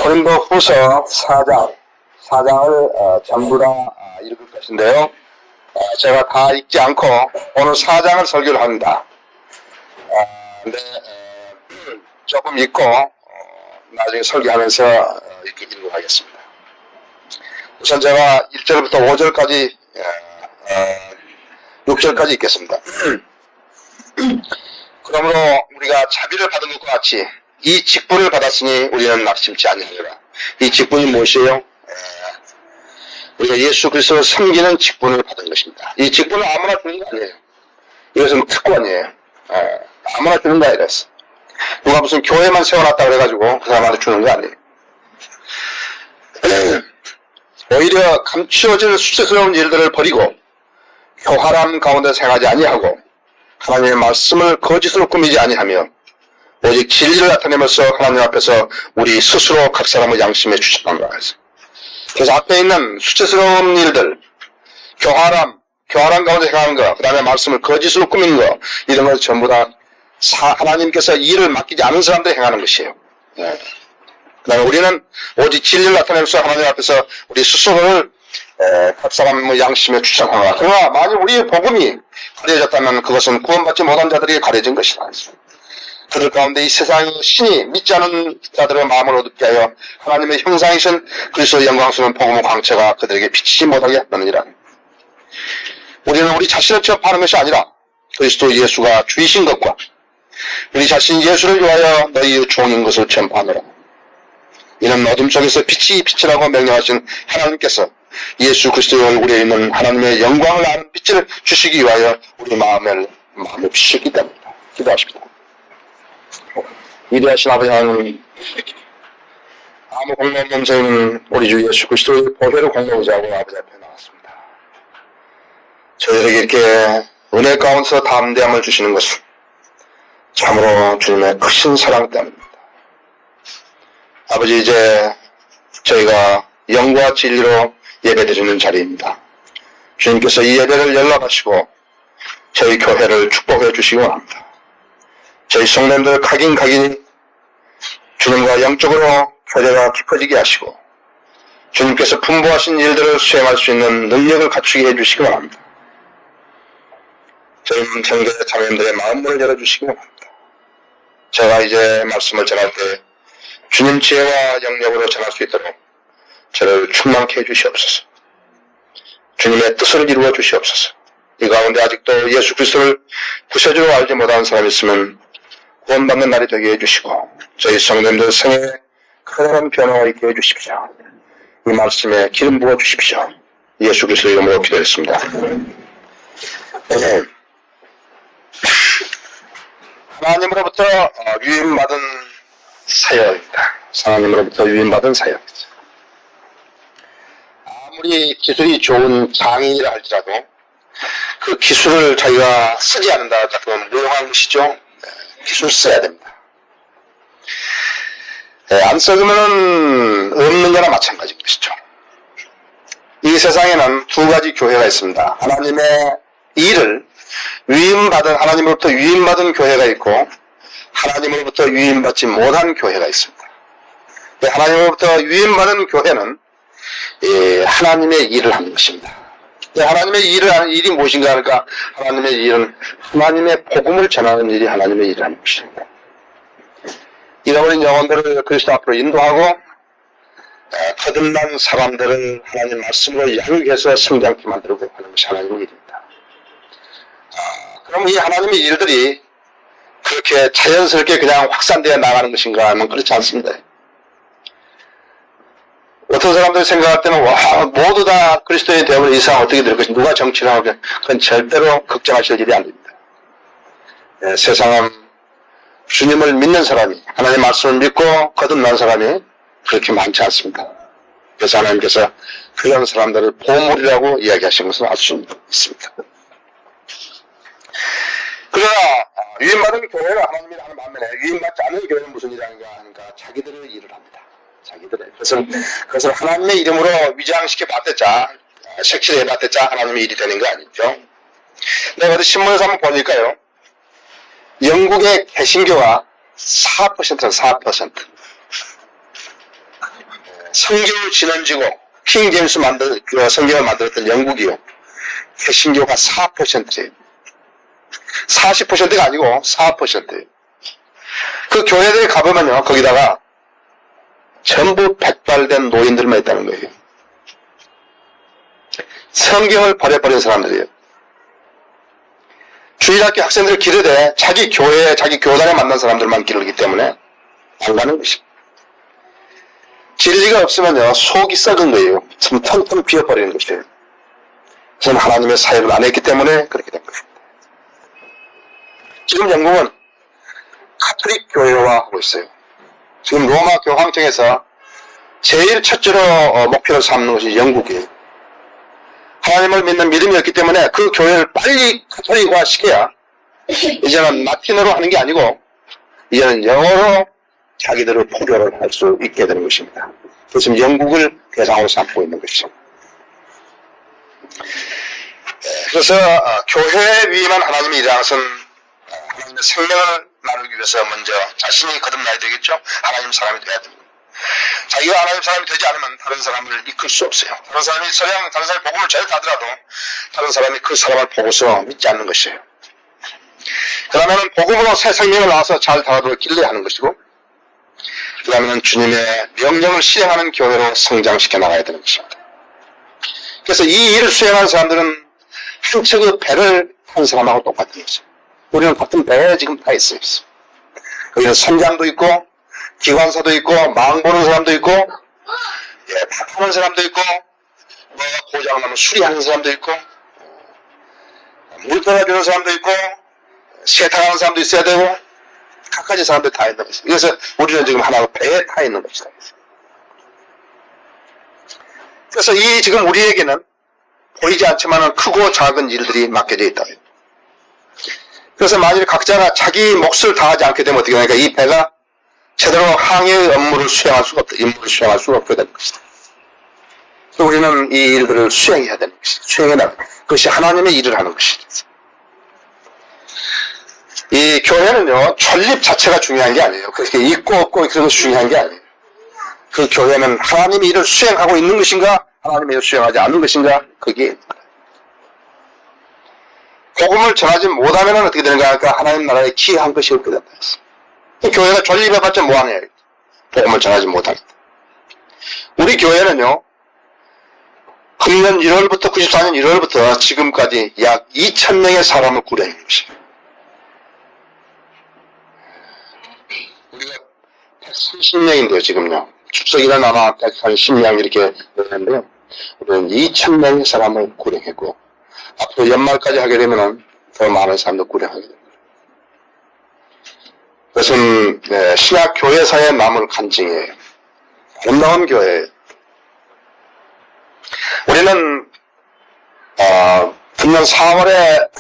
고린도후서 4장을 전부 다 읽을 것인데요. 제가 다 읽지 않고 오늘 4장을 설교를 합니다. 근데 조금 읽고 나중에 설교하면서 이렇게 읽어가겠습니다. 우선 제가 1절부터 5절까지 6절까지 읽겠습니다. 그러므로 우리가 자비를 받은 것과 같이 이 직분을 받았으니 우리는 낙심치 아니하리라. 이 직분이 무엇이에요? 우리가 예수 그리스도를 섬기는 직분을 받은 것입니다. 이 직분은 아무나 주는 거 아니에요. 이것은 특권이에요. 아무나 주는 거 아니랬어. 누가 무슨 교회만 세워놨다 그래가지고 그 사람한테 주는 거 아니에요. 오히려 감추어질 수치스러운 일들을 버리고 교활함 가운데 생하지 아니하고 하나님의 말씀을 거짓으로 꾸미지 아니하며 오직 진리를 나타내면서 하나님 앞에서 우리 스스로 각 사람의 양심에 추천한다. 그래서 앞에 있는 수치스러운 일들, 교활함 가운데 행하는 거, 그 다음에 말씀을 거짓으로 꾸미는 거, 이런 걸 전부 다 하나님께서 일을 맡기지 않은 사람들이 행하는 것이에요. 그 다음에 우리는 오직 진리를 나타내면서 하나님 앞에서 우리 스스로를 각 사람의 양심에 추천하노라. 그러나 만일 우리의 복음이 가려졌다면 그것은 구원받지 못한 자들에게 가려진 것이다. 그들 가운데 이 세상의 신이 믿지 않은 자들의 마음을 어둡게 하여 하나님의 형상이신 그리스도의 영광스러운 복음의 광채가 그들에게 비치지 못하게 하느니라. 우리는 우리 자신을 취업하는 것이 아니라 그리스도 예수가 주이신 것과 우리 자신 예수를 위하여 너희의 종인 것을 전파하노라. 이는 어둠 속에서 빛이 빛이라고 명령하신 하나님께서 예수 그리스도의 얼굴에 있는 하나님의 영광을 아는 빛을 주시기 위하여 우리 마음을 비추셨기 때문이다. 기도하십니다. 위대하신 아버지 하나님, 아무 공로 없는 저희는 우리 주 예수 그리스도의 보혈을 공로하자 하고 아버지 앞에 나왔습니다. 저희들에게 이렇게 은혜 가운데서 담대함을 주시는 것은 참으로 주님의 크신 사랑 때문입니다. 아버지, 이제 저희가 영과 진리로 예배드리는 자리입니다. 주님께서 이 예배를 연락하시고 저희 교회를 축복해 주시기 원합니다. 저희 성도님들 각인이 주님과 영적으로 교제가 깊어지게 하시고 주님께서 분부하신 일들을 수행할 수 있는 능력을 갖추게 해주시기 원합니다. 저희 성도 자매님들의 마음문을 열어주시기 원합니다. 제가 이제 말씀을 전할 때 주님 지혜와 영역으로 전할 수 있도록 저를 충만케 해주시옵소서. 주님의 뜻을 이루어 주시옵소서. 이 가운데 아직도 예수 그리스도를 구세주로 알지 못하는 사람이 있으면 구원받는 날이 되게 해주시고 저희 성도님들 생에 커다란 변화가 있게 해주십시오. 이 말씀에 기름 부어 주십시오. 예수 그리스도 이름으로 기도했습니다. 하나님으로부터 유인받은 사역입니다. 하나님으로부터 유인받은 사역이죠. 아무리 기술이 좋은 장인이라 할지라도 그 기술을 자기가 쓰지 않는다 그러면 무용한 것이죠. 기술 써야 됩니다. 안 써주면 없는 거나 마찬가지인 것이죠. 이 세상에는 두 가지 교회가 있습니다. 하나님의 일을 하나님으로부터 유인받은 교회가 있고 하나님으로부터 유인받지 못한 교회가 있습니다. 하나님으로부터 유인받은 교회는 하나님의 일을 하는 것입니다. 하나님의 일을 하는 일이 무엇인가 하니까 하나님의 일은 하나님의 복음을 전하는 일이 하나님의 일을 하는 것입니다. 잃어버린 영혼들을 그리스도 앞으로 인도하고 거듭난 사람들을 하나님 말씀으로 양육해서 성장케 만들고 하는 것이 하나님의 일입니다. 그럼 이 하나님의 일들이 그렇게 자연스럽게 그냥 확산되어 나가는 것인가 하면 그렇지 않습니다. 어떤 사람들이 생각할 때는 모두 다 그리스도인이 되면 이 세상 어떻게 될 것인가, 누가 정치를 하면 그건 절대로 걱정하실 일이 아닙니다. 세상은 주님을 믿는 사람이, 하나님의 말씀을 믿고 거듭난 사람이 그렇게 많지 않습니다. 그래서 하나님께서 그런 사람들을 보물이라고 이야기하신 것을 알 수 있습니다. 그러나 유인받은 교회가 하나님이 하는 반면에 유인받지 않는 교회는 무슨 일을 하는가 하니까 자기들의 일을 합니다. 그것을 하나님의 이름으로 위장시켜 봤댔자, 색칠해 봤댔자 하나님의 일이 되는 거 아니죠. 내가 어디 신문에서 한번 보니까요, 영국의 개신교가 4%. 성경을 진원지고 킹 제임스 성경을 만들었던 영국이요. 개신교가 4%예요. 40%가 아니고 4%예요. 그 교회들이 가보면요, 거기다가 전부 백발된 노인들만 있다는 거예요. 성경을 버려버린 사람들이에요. 주일학교 학생들 기르되 자기 교회에, 자기 교단에 만난 사람들만 기르기 때문에 안 가는 것입니다. 진리가 없으면요, 속이 썩은 거예요. 참 텅텅 비어버리는 것이에요. 저는 하나님의 사역을 안 했기 때문에 그렇게 된 것입니다. 지금 영국은 가톨릭 교회화하고 있어요. 지금 로마 교황청에서 제일 첫째로 목표로 삼는 것이 영국이에요. 하나님을 믿는 믿음이 없기 때문에 그 교회를 빨리 가톨릭화 시켜야 이제는 라틴어로 하는 게 아니고 이제는 영어로 자기들을 포교를 할 수 있게 되는 것입니다. 그래서 영국을 대상으로 삼고 있는 것이죠. 그래서 교회 위에만 하나님이 일하는 것은 하나님의 생명을 나누기 위해서 먼저 자신이 거듭나야 되겠죠. 하나님 사람이 돼야 됩니다. 자기가 하나님 사람이 되지 않으면 다른 사람을 이끌 수 없어요. 다른 사람이 서양, 다른 사람이 복음을 전하더라도 다른 사람이 그 사람을 보고서 믿지 않는 것이에요. 그러면 복음으로 새 생명을 낳아서 잘 다가도록 길러야 하는 것이고, 그 다음에는 주님의 명령을 실행하는 교회로 성장시켜 나가야 되는 것입니다. 그래서 이 일을 수행하는 사람들은 한 척의 배를 탄 사람하고 똑같은 것이죠. 우리는 같은 배에 지금 다 있어요. 거기는 선장도 있고, 기관사도 있고, 망 보는 사람도 있고, 파하는 사람도 있고, 뭐가 고장나면 수리하는 사람도 있고, 물 떠다주는 사람도 있고, 세탁하는 사람도 있어야 되고, 각가지 사람들이 다 있는 것이죠. 그래서 우리는 지금 하나의 배에 타 있는 것이다. 그래서 이 지금 우리에게는 보이지 않지만 크고 작은 일들이 맡겨져 있다. 그래서 만일 각자가 자기 몫을 다하지 않게 되면 어떻게 되니까 이 배가 제대로 항해의 업무를 수행할 수가 없다. 임무를 수행할 수가 없게 되는 것이다. 그래서 우리는 이 일들을 수행해야 되는 것이다. 수행해 나가는 그것이 하나님의 일을 하는 것이다. 이 교회는요, 존립 자체가 중요한 게 아니에요. 그렇게 있고 없고 그런 것이 중요한 게 아니에요. 그 교회는 하나님의 일을 수행하고 있는 것인가, 하나님의 일을 수행하지 않는 것인가, 그게 복음을 전하지 못하면 어떻게 되는가 하니까 하나님 나라에 기여한 것이 없게 된다 했어요. 교회가 존립해봤자 뭐하냐, 복음을 전하지 못합니다. 우리 교회는요, 금년 1월부터 94년 1월부터 지금까지 약 2,000명의 사람을 구려낸 것이에요. 우리가 130명인데요, 지금요. 축석이나 아마 110명 이렇게 되는데요. 우리는 2,000명의 사람을 구령했고, 앞으로 연말까지 하게 되면 더 많은 사람들 구령하게 됩니다. 그것은 신약 교회사에 남을 간증이에요. 아름다운 교회예요. 우리는 금년 4월에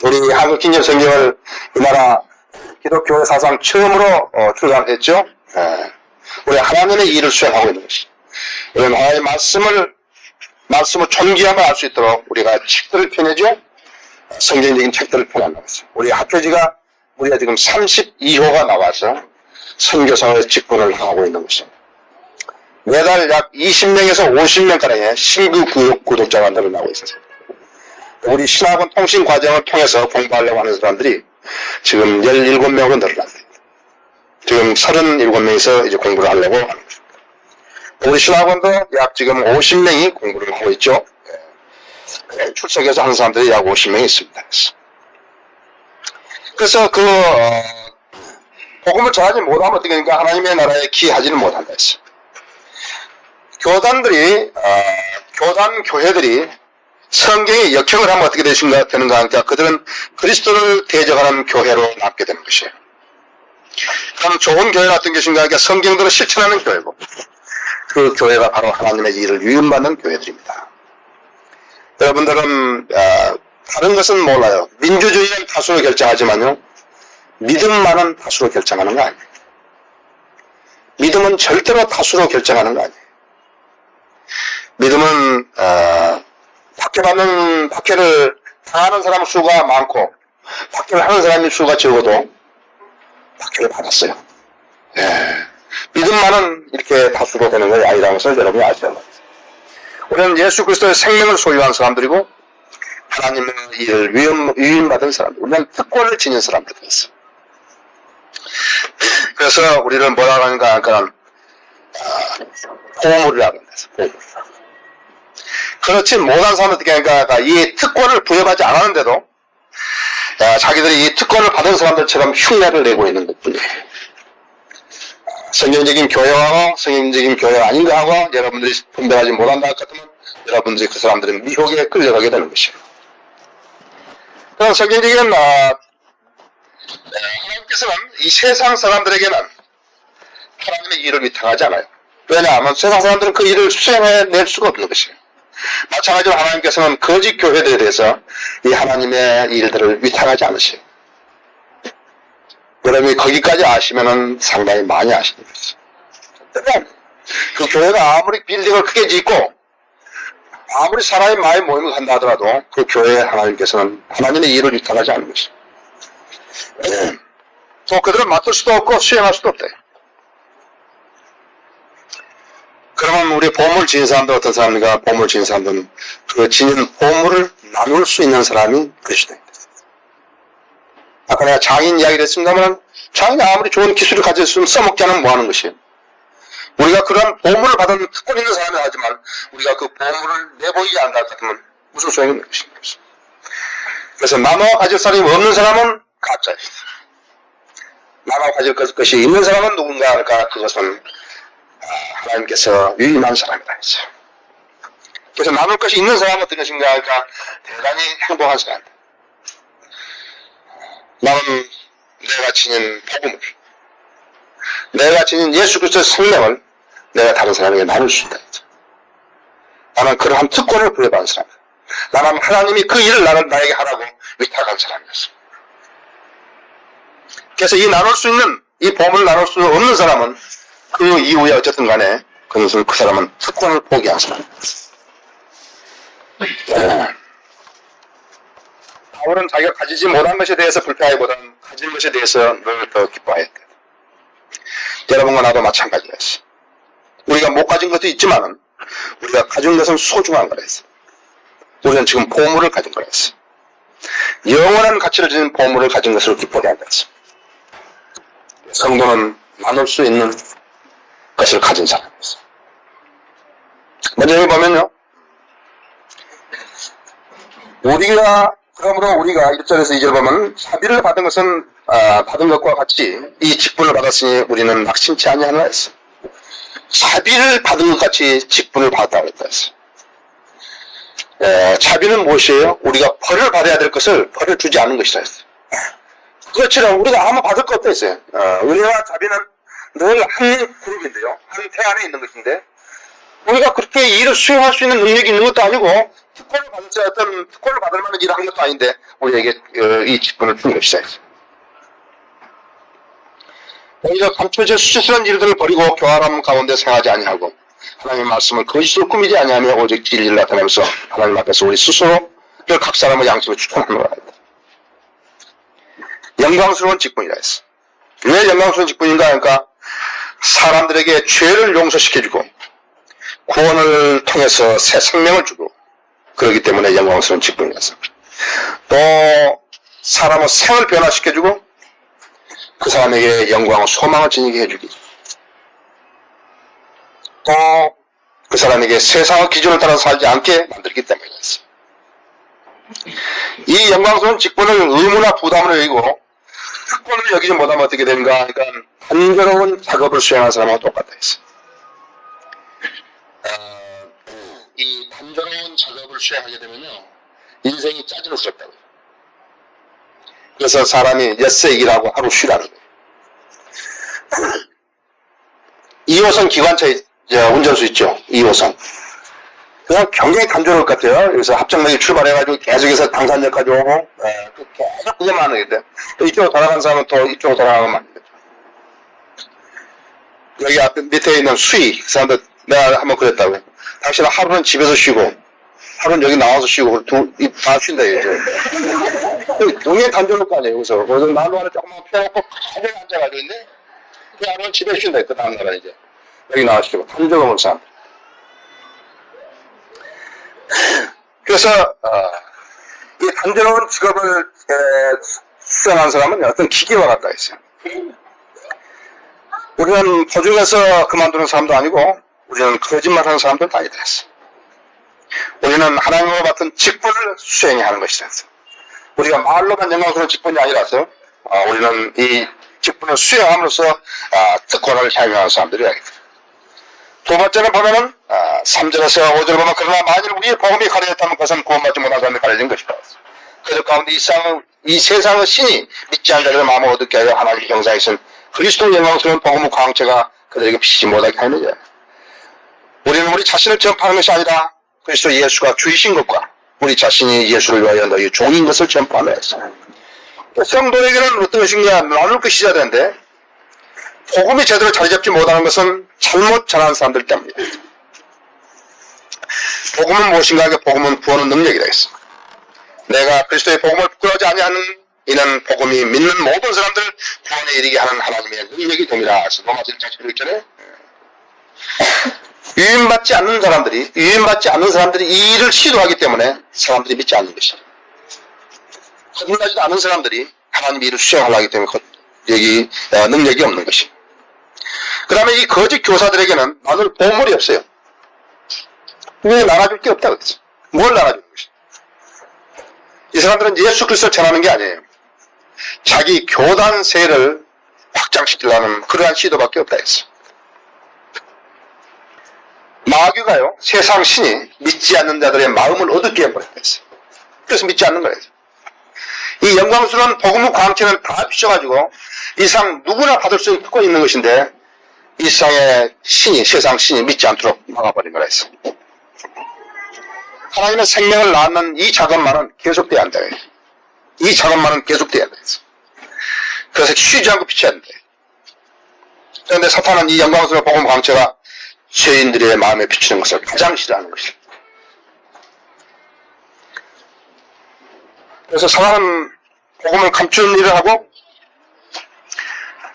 우리 한국기념 성경을 이 나라 기독교회 사상 처음으로 출간했죠. 우리 하나님의 일을 수행하고 있는 것이. 우리는 하나님의 말씀을 존귀함을 알 수 있도록 우리가 책들을 펴내죠. 성경적인 책들을 펴낸다고 했어요. 우리 학교지가 우리가 지금 32호가 나와서 선교사의 직분을 하고 있는 것입니다. 매달 약 20명에서 50명가량의 신규 구독자가 늘어나고 있습니다. 우리 신학원 통신 과정을 통해서 공부하려고 하는 사람들이 지금 17명으로 늘어났습니다. 지금 37명에서 이제 공부를 하려고 하는 것입니다. 우리 신학원도 약 지금 50명이 공부를 하고 있죠. 출석해서 하는 사람들이 약 50명이 있습니다. 그래서 복음을 전하지 못하면 어떻게 되니까 하나님의 나라에 기여하지는 못한다 했어요. 교회들이 성경의 역행을 하면 어떻게 되는가 하니까 그들은 그리스도를 대적하는 교회로 남게 되는 것이에요. 그럼 좋은 교회가 어떤 것인가 하니까 성경들을 실천하는 교회고, 그 교회가 바로 하나님의 일을 위임받는 교회들입니다. 여러분들은 다른 것은 몰라요. 민주주의는 다수로 결정하지만요, 믿음만은 다수로 결정하는 거 아니에요. 믿음은 절대로 다수로 결정하는 거 아니에요. 믿음은 박해를 당하는 사람 수가 많고 박해를 하는 사람의 수가 적어도 박해를 받았어요. 믿음만은 이렇게 다수로 되는 것이 아니라는 것을 여러분이 아셔야 합니다. 우리는 예수 그리스도의 생명을 소유한 사람들이고 하나님의 일을 위임받은 사람들, 우리는 특권을 지닌 사람들이었어. 그래서 우리를 뭐라고 하는가 하니까 보물이라고 합니다. 보물. 그렇지 못한 사람은 어떻게 하니까 이 특권을 부여받지 않았는데도 자기들이 이 특권을 받은 사람들처럼 흉내를 내고 있는 것뿐이에요. 성경적인 교회와 성경적인 교회가 아닌가 하고 여러분들이 분별하지 못한다 같으면 여러분들이 그 사람들은 미혹에 끌려가게 되는 것이에요. 그럼 성경적인 하나님께서는 이 세상 사람들에게는 하나님의 일을 위탁하지 않아요. 왜냐하면 세상 사람들은 그 일을 수행해낼 수가 없는 것이에요. 마찬가지로 하나님께서는 거짓 교회들에 대해서 이 하나님의 일들을 위탁하지 않으세요. 여러분이 거기까지 아시면은 상당히 많이 아시는 것이죠. 그 교회가 아무리 빌딩을 크게 짓고 아무리 사람이 많이 모임을 한다 하더라도 그 교회에 하나님께서는 하나님의 일을 위탁하지 않는 것이죠. 또 그들은 맡을 수도 없고 수행할 수도 없다. 그러면 우리 보물 지닌 사람들 어떤 사람인가? 보물 지닌 사람들은 그 지닌 보물을 나눌 수 있는 사람이 그리스도입니다. 아까 내가 장인 이야기를 했습니다만 장인이 아무리 좋은 기술을 가졌으면 써먹지 않으면 뭐하는 것이에요. 우리가 그런 보물을 받은 특권 있는 사람이 하지만 우리가 그 보물을 내보이지 않는다 같으면 무슨 소용이 있는 것입니까? 그래서 나눠 가질 사람이 없는 사람은 가짜예요. 나눠 가질 것이 있는 사람은 누군가 할까? 그것은 하나님께서 유임한 사람이다 했어요. 그래서 나눌 것이 있는 사람은 어떤 것인가 할까? 대단히 행복한 사람. 나는 내가 지닌 복음을, 내가 지닌 예수 그리스도의 생명을 내가 다른 사람에게 나눌 수 있다. 나는 그러한 특권을 부여받은 사람이다. 나는 하나님이 그 일을 나에게 하라고 위탁한 사람이었어. 그래서 이 나눌 수 있는, 이 보험을 나눌 수 없는 사람은 그 이후에 어쨌든 간에 그 사람은 특권을 포기한 사람이었어. 바울은 자기가 가지지 못한 것에 대해서 불평하기보다는 가진 것에 대해서 늘 더 기뻐했다. 여러분과 나도 마찬가지였어. 우리가 못 가진 것도 있지만은 우리가 가진 것은 소중한 거랬어. 우리는 지금 보물을 가진 거랬어. 영원한 가치를 지닌 보물을 가진 것으로 기쁘게 한 거였어. 성도는 나눌 수 있는 것을 가진 사람이었어. 먼저 여기 보면요. 그러므로 우리가 1절에서 2절 보면 자비를 받은 것은 받은 것과 같이 이 직분을 받았으니 우리는 낙심치 아니하노라 했어. 자비를 받은 것 같이 직분을 받았다고 했어. 자비는 무엇이에요? 우리가 벌을 받아야 될 것을 벌을 주지 않는 것이라 했어. 그것처럼 우리가 아마 받을 것도 있어요. 은혜와 자비는 늘 한 그룹인데요. 한 태 안에 있는 것인데 우리가 그렇게 일을 수행할 수 있는 능력이 있는 것도 아니고 특권을 받을 때 어떤 특권을 받을 만한 일을 한 것도 아닌데 우리에게 이 직분을 준 것이다. 오히려 감춰져 수치스러운 일들을 버리고 교활함 가운데 생하지 아니하고 하나님의 말씀을 거짓으로 꾸미지 아니하며 오직 진리를 나타내면서 하나님 앞에서 우리 스스로를 각 사람의 양심을 추천하는 거다. 영광스러운 직분이라 했어. 왜 영광스러운 직분인가 하니까 사람들에게 죄를 용서시켜주고 구원을 통해서 새 생명을 주고 그렇기 때문에 영광스러운 직분이었어. 또 사람의 생을 변화시켜주고 그 사람에게 영광과 소망을 지니게 해주기. 또 그 사람에게 세상의 기준을 따라 살지 않게 만들기 때문이었어. 이 영광스러운 직분을 의무나 부담을 여기고 특권을 여기지 못하면 어떻게 되는가 하니까 단조로운 작업을 수행하는 사람하고 똑같다 했어. 이 단조로운 작업을 수행하게 되면요 인생이 짜증스럽다고요. 그래서 사람이 엿새 일하고 하루 쉬라는 거예요. 2호선 기관차 운전수 있죠. 2호선. 그냥 굉장히 단조로울 것 같아요. 그래서 합정역에 출발해가지고 계속해서 당산역까지 오고 계속 그것만 하는 게 돼. 이쪽으로 돌아가는 사람은 또 이쪽으로 돌아가면 안 돼. 여기 앞에 밑에 있는 수위 그 사람들 내가 한번 그랬다고요. 당신은 하루는 집에서 쉬고 하루는 여기 나와서 쉬고 다 쉰다 이제. 굉장히 단조로울 거 아니에요. 그래서 나도 하나 조금만 펴놓고 가만히 앉아가지고 있네. 하루는 집에 쉰다. 그 다음날은 이제 여기 나와시고 단적을 못 사람. 그래서 이 단적을 직업을 수행한 사람은 어떤 기계와 같다 했어요. 우리는 보증해서 그만두는 사람도 아니고 우리는 거짓말하는 사람들도 아니다 했어. 우리는 하나님과 같은 직분을 수행해야 하는 것이다 했어. 우리가 말로만 영광스러운 직분이 아니라서 우리는 이 직분을 수행함으로써 특권을 향유하는 사람들이야겠다. 두 번째는 보면은 3절에서 5절 보면 그러나 만일 우리의 복음이 가려졌다면 그것은 구원받지 못한 사람이 가려진 것이다. 그래서 가운데 이 세상의 신이 믿지 않는 자들의 마음을 어둡게 하여 하나님의 형상에 있은 그리스도의 영광스러운 복음의 광채가 그들에게 비치지 못하게 하는 거야. 우리는 우리 자신을 전파하는 것이 아니라 그리스도 예수가 주이신 것과 우리 자신이 예수를 위하여 너희 종인 것을 전파하는 것이다. 성도에게는 어떤 것인가 나눌 것이 있어야 되는데 복음이 제대로 자리 잡지 못하는 것은 잘못 전하는 사람들 때문이다. 복음은 무엇인가 하게 복음은 구원의 능력이라 했어. 내가 그리스도의 복음을 부끄러워하지 아니하는 이는 복음이 믿는 모든 사람들 구원에 이르게 하는 하나님의 능력이 됨이라. 로마서 1장 16절에 유인받지 않는 사람들이 이 일을 시도하기 때문에 사람들이 믿지 않는 것이다. 거듭나지도 않은 사람들이 하나님의 일을 수행하려 하기 때문에 여기 능력이 없는 것이다. 그 다음에 이 거짓 교사들에게는 나눌 보물이 없어요. 왜 나눠줄 게 없다 그랬어. 뭘 나눠주는 것이다. 이 사람들은 예수 그리스도를 전하는 게 아니에요. 자기 교단세를 확장시키려는 그러한 시도밖에 없다 했어. 마귀가요, 세상 신이 믿지 않는 자들의 마음을 어둡게 해버렸다 했어. 그래서 믿지 않는 거예요. 이 영광스러운 복음의 광채는 다 비춰가지고 이 세상 누구나 받을 수 있는 특권이 있는 것인데 이 세상의 신이, 세상 신이 믿지 않도록 막아버린 거라 했어. 하나님의 생명을 낳는 이 작업만은 계속돼야 한다. 이 작업만은 계속돼야 돼. 그래서 쉬지 않고 비춰야 한다. 그런데 사탄은 이 영광스러운 복음 광채가 죄인들의 마음에 비추는 것을 가장 싫어하는 것이다. 그래서 사탄은 복음을 감추는 일을 하고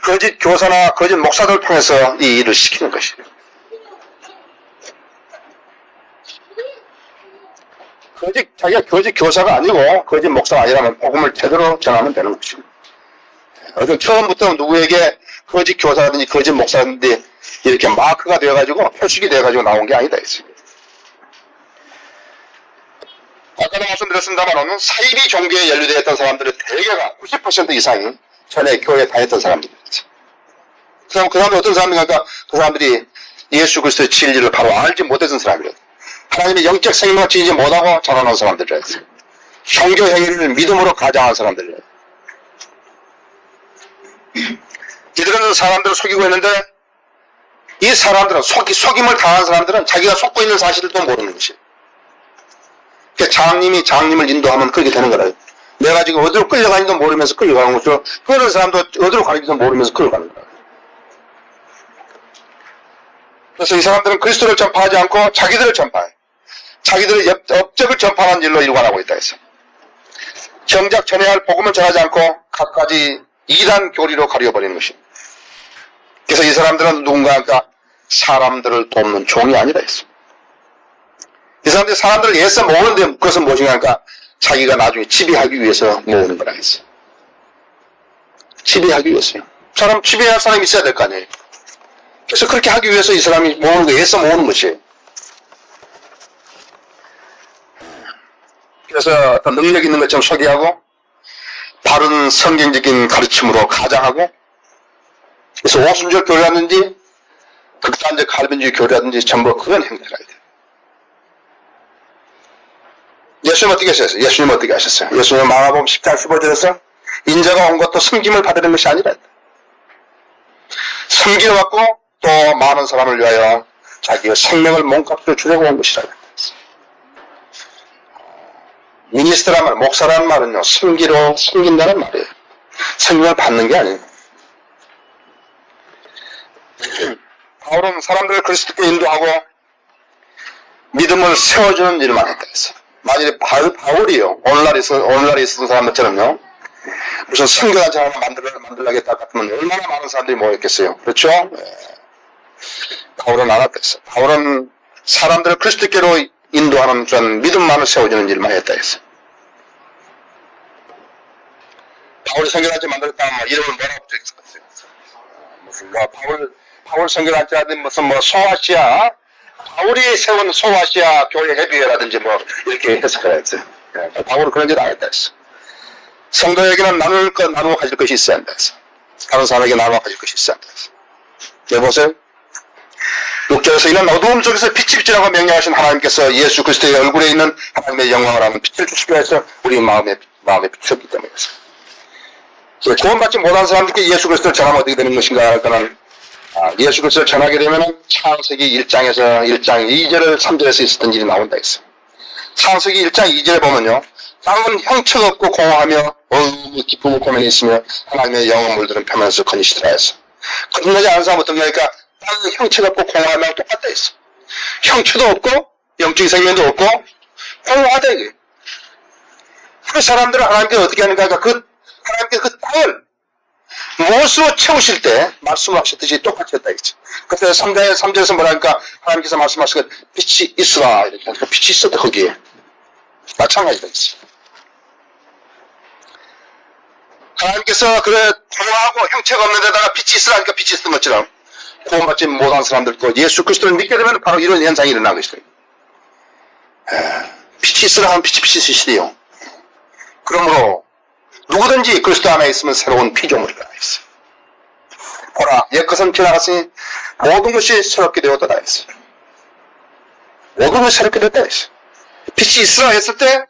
거짓 교사나 거짓 목사들을 통해서 이 일을 시키는 것이다. 자기가 거짓 교사가 아니고 거짓 목사가 아니라면 복음을 제대로 전하면 되는 것입니다. 처음부터 누구에게 거짓 교사라든지 거짓 목사라든지 이렇게 마크가 되어가지고 표식이 되어가지고 나온 게 아니다 했어요. 아까도 말씀드렸습니다만 사이비 종교에 연루되어 있던 사람들의 대개가 90% 이상이 전에 교회에 다녔던 사람들이었죠. 그럼 그 사람들이 어떤 사람인가? 그 사람들이 예수 그리스도의 진리를 바로 알지 못했던 사람이었어요. 하나님의 영적 생명을 지니지 못하고 자라난 사람들이었어요. 종교 행위를 믿음으로 가장한 사람들이었어요. 이들은 사람들을 속이고 있는데 이 사람들은 속임을 당한 사람들은 자기가 속고 있는 사실도 모르는 것이에요. 그러니까 장님을 인도하면 그렇게 되는 거라요. 내가 지금 어디로 끌려가는지도 모르면서 끌려가는 것처럼 그런 사람도 어디로 가는지도 모르면서 끌려가는 거예요. 그래서 이 사람들은 그리스도를 전파하지 않고 자기들을 전파해. 자기들의 업적을 전파하는 일로 일관하고 있다 했어. 정작 전해야 할 복음을 전하지 않고 갖가지 이단 교리로 가려버리는 것입니다. 그래서 이 사람들은 누군가가 사람들을 돕는 종이 아니라 했어. 이 사람들이 사람들을 애써 모으는데 그것은 무엇인가 하니까 자기가 나중에 지배하기 위해서 모으는 거라 했어. 지배하기 위해서요. 사람 지배할 사람이 있어야 될 거 아니에요. 그래서 그렇게 하기 위해서 이 사람이 모으는 거, 애써 모으는 것이에요. 그래서 어떤 능력 있는 것처럼 소개하고 바른 성경적인 가르침으로 가장하고 그래서 오순절 교리라든지 극단적 갈변주의 교리라든지 전부 그런 행태가 돼요. 예수님 어떻게 하셨어요? 예수님 어떻게 하셨어요? 예수님 마가복음 10장 15절에서 인자가 온 것도 섬김을 받으려는 것이 아니라 섬기를 받고 또 많은 사람을 위하여 자기의 생명을 몸값으로 주려고 온 것이라. 미니스트란 말, 목사라는 말은요, 섬긴다는 말이에요. 섬김을 받는 게 아니에요. 바울은 사람들을 그리스도께 인도하고 믿음을 세워주는 일만 했다 했어요. 만일에 바울이요, 오늘날에 있었던 사람들처럼요, 무슨 선교단체 하나 만들려겠다 같으면 얼마나 많은 사람들이 모였겠어요. 그렇죠? 예. 바울은 안 했어. 바울은 사람들을 그리스도께로 인도하는 그런 믿음만을 세워주는 일만 했다 했어. 바울이 선교단체 만들었다 뭐 이름을 뭐라고 적었어요? 무슨 뭐 바울 선교단체라든지 무슨 뭐 소아시아 바울이 세운 소아시아 교회 협의회라든지 뭐 이렇게 해석을 했어요. 바울은 그런 짓 안 했다 했어. 성도에게는 나누어 가질 것이 있어야 한다 했어. 다른 사람에게 나누어 가질 것이 있어야 한다 했어. 여보세요? 6절에서 이는 어두움 속에서 빛이 비치라고 명령하신 하나님께서 예수 그리스도의 얼굴에 있는 하나님의 영광을 하는 빛을 주시기 위해서 우리 마음에 비추었기 때문이었어요. 구원받지 못한 사람들께 예수 그리스도를 전하면 어떻게 되는 것인가 할 때는 예수 그리스도를 전하게 되면 창세기 1장에서 1장 2절을 3절에서 있었던 일이 나온다 했어. 창세기 1장 2절에 보면요. 땅은 형체가 없고 공허하며 어둠이 깊은 고면에 있으며 하나님의 영은 물들은 표면에서 거니시더라 했어. 거듭나지 않은 사람은 어떻습니까? 땅은 형체가 없고 공허하며 똑같다 했어. 형체도 없고 영적인 생명도 없고 공허하다 이게. 그 사람들은 하나님께서 어떻게 하는가 하니까 하나님께서 그 땅을 무엇으로 채우실 때 말씀하셨듯이 똑같이 했다 했지. 그때 3절에서 뭐라니까 하나님께서 말씀하시고 빛이 있으라 이렇게 하니까 빛이 있었다 거기에. 마찬가지다 했어. 하나님께서 그래 공허하고 형체가 없는 데다가 빛이 있으라니까 빛이 있었던 것처럼 구원받지 못한 사람들도 예수 그리스도를 믿게 되면 바로 이런 현상이 일어나는 것이다. 빛이 있으라 하면 빛이 있으시대요. 그러므로 누구든지 그리스도 안에 있으면 새로운 피조물이라 했어. 보라 옛것은 지나갔으니 모든 것이 새롭게 되었다 했어. 모든 것이 새롭게 됐다 했어. 빛이 있으라 했을 때